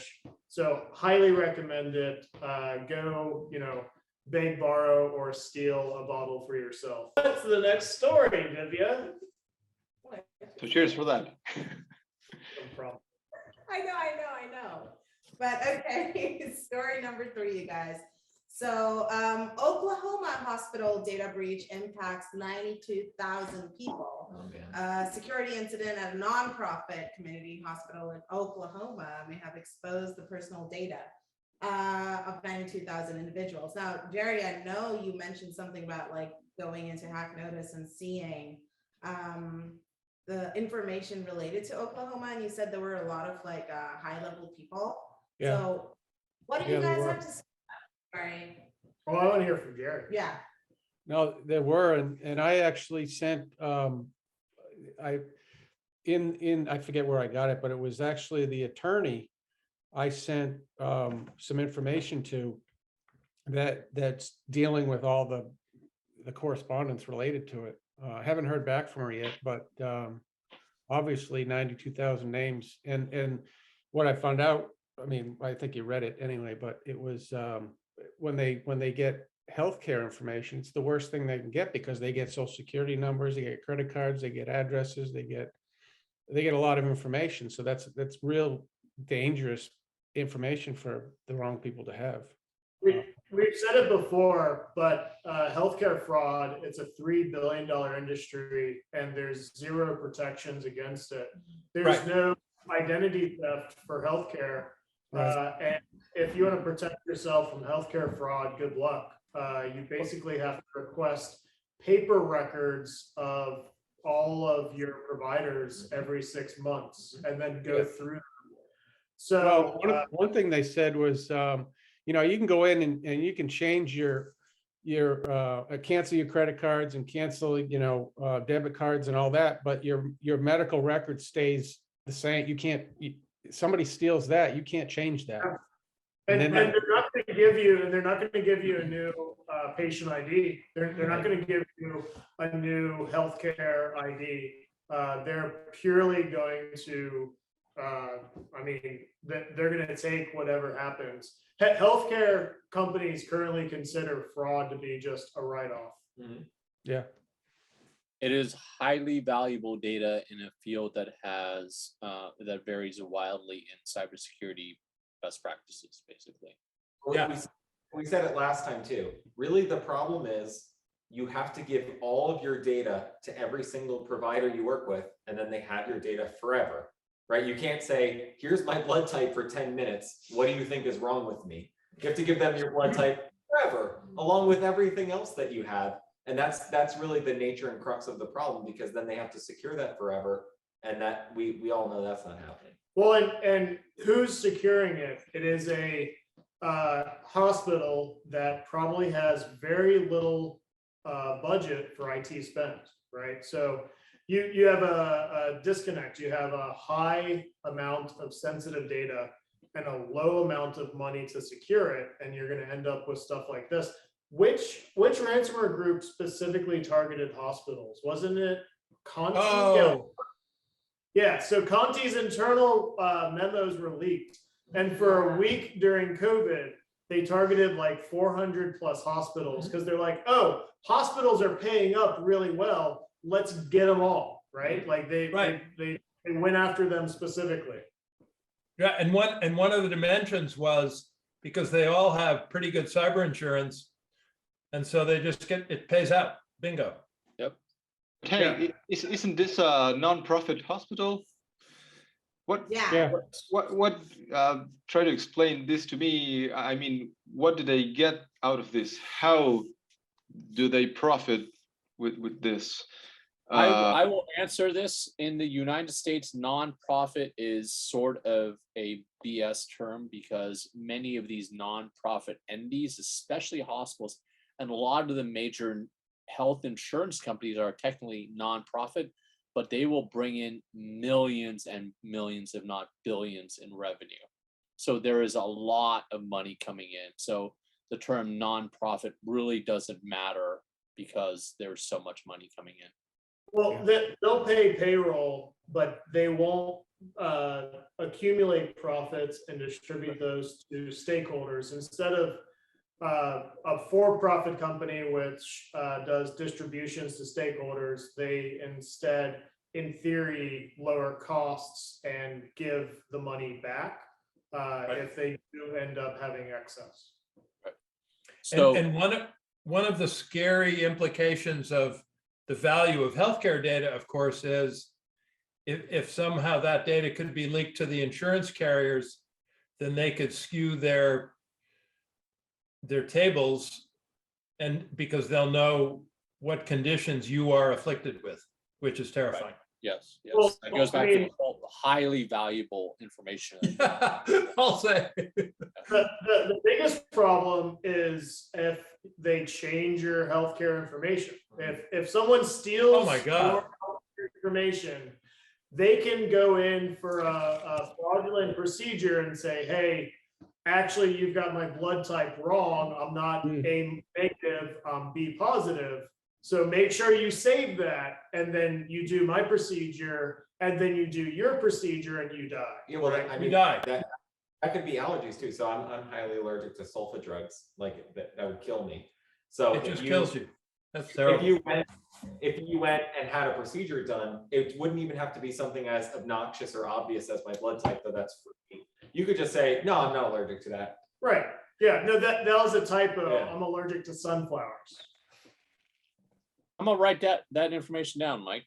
finish. So highly recommend it. Go, beg, borrow, or steal a bottle for yourself. What's the next story, Divya? So cheers for that. No problem. I know. But okay, story number 3, you guys. So Oklahoma hospital data breach impacts 92,000 people. Security incident at a nonprofit community hospital in Oklahoma may have exposed the personal data of 92,000 individuals. Now, Jerry, I know you mentioned something about like going into Hack Notice and seeing the information related to Oklahoma, and you said there were a lot of like high-level people. Yeah. So what do you guys have to say? Right. Well, I want to hear from Jerry. Yeah. No, there were, and I actually sent, I forget where I got it, but it was actually the attorney I sent some information to that's dealing with all the correspondence related to it. I haven't heard back from her yet, but obviously 92,000 names. And what I found out, I mean, I think you read it anyway, but it was when they get healthcare information, it's the worst thing they can get, because they get social security numbers, they get credit cards, they get addresses, they get a lot of information. So that's real dangerous information for the wrong people to have. We've said it before, but healthcare fraud, it's a $3 billion industry, and there's zero protections against it. There's no identity theft for healthcare. And if you want to protect yourself from healthcare fraud, good luck. You basically have to request paper records of all of your providers every 6 months and then go through them. So one thing they said was, you can go in and you can change your cancel your credit cards and cancel, debit cards and all that, but your medical record stays the same. You can't, somebody steals that, you can't change that. And they're not going to give you, a new patient ID. They're not going to give you a new healthcare ID. They're purely going to, they're going to take whatever happens. Healthcare companies currently consider fraud to be just a write-off. Mm-hmm. Yeah. It is highly valuable data in a field that has that varies wildly in cybersecurity best practices, basically. Yeah, we said it last time too. Really, the problem is you have to give all of your data to every single provider you work with, and then they have your data forever, right? You can't say, here's my blood type for 10 minutes. What do you think is wrong with me? You have to give them your blood type forever, along with everything else that you have. And that's really the nature and crux of the problem, because then they have to secure that forever. And that we all know that's not happening. Well, and who's securing it? It is a hospital that probably has very little budget for IT spend, right? So you have a disconnect. You have a high amount of sensitive data and a low amount of money to secure it, and you're going to end up with stuff like this. Which ransomware group specifically targeted hospitals? Wasn't it Conti? Oh. Yeah, so Conti's internal memos were leaked. And for a week during COVID, they targeted like 400 plus hospitals, because they're like, oh, hospitals are paying up really well. Let's get them all, right? Like they went after them specifically. Yeah, and one of the dimensions was because they all have pretty good cyber insurance, and so they just it pays out. Bingo. Yep. Hey, isn't this a non-profit hospital? What? Yeah. What? Try to explain this to me. I mean, what do they get out of this? How do they profit with this? I will answer this. In the United States, nonprofit is sort of a BS term, because many of these nonprofit entities, especially hospitals, and a lot of the major health insurance companies are technically nonprofit, but they will bring in millions and millions, if not billions, in revenue. So there is a lot of money coming in. So the term nonprofit really doesn't matter, because there's so much money coming in. Well, they'll pay payroll, but they won't accumulate profits and distribute those to stakeholders instead of a for-profit company which does distributions to stakeholders. They instead, in theory, lower costs and give the money back if they do end up having excess. So, And one of the scary implications of the value of healthcare data, of course, is if somehow that data could be linked to the insurance carriers, then they could skew their tables, and because they'll know what conditions you are afflicted with, which is terrifying. yes, yes, Well, that goes I back to mean- the whole highly valuable information. I'll say. The biggest problem is if they change your healthcare information. If someone steals Oh my God. your healthcare information, they can go in for a fraudulent procedure and say, hey, actually, you've got my blood type wrong. I'm not A negative, I'm B positive. So make sure you save that, and then you do my procedure, and then you do your procedure, and you die. Yeah, well, right? I You mean, die. that could be allergies too. So I'm highly allergic to sulfa drugs, like that would kill me. So It if just kills you. That's If terrible. you went and had a procedure done, it wouldn't even have to be something as obnoxious or obvious as my blood type, though that's free. You could just say, no, I'm not allergic to that. Right, yeah, no, that was a typo. Yeah. I'm allergic to sunflowers. I'm gonna write that information down, Mike.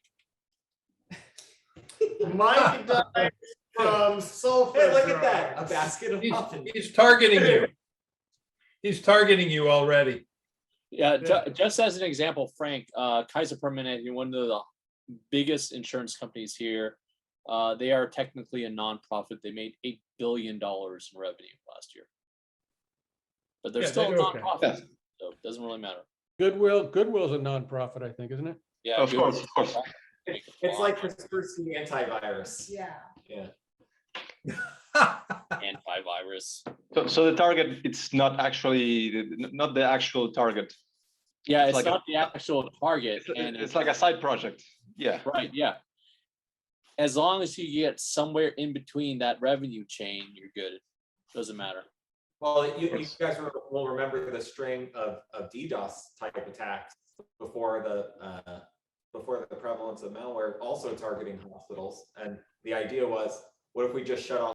Mike died from sulfur. Hey, look at that, a drugs. basket of muffins. He's targeting you. He's targeting you already. Yeah, Yeah. just as an example, Frank, Kaiser Permanente, one of the biggest insurance companies here, they are technically a nonprofit. They made $8 billion in revenue last year. But they're Yeah, still a they're okay. nonprofit, Yes. so it doesn't really matter. Goodwill's a nonprofit, I think, isn't it? Yeah, Of good. course, of course. It's like Kaspersky antivirus. Yeah. Yeah. Antivirus. So the target, it's not actually, not the actual target. Yeah, It's it's like a- not the actual target, and It's like a side project. Yeah. right, yeah. As long as you get somewhere in between that revenue chain, you're good. Doesn't matter. Well, you guys will remember the string of DDoS type attacks before the prevalence of malware also targeting hospitals. And the idea was, what if we just shut all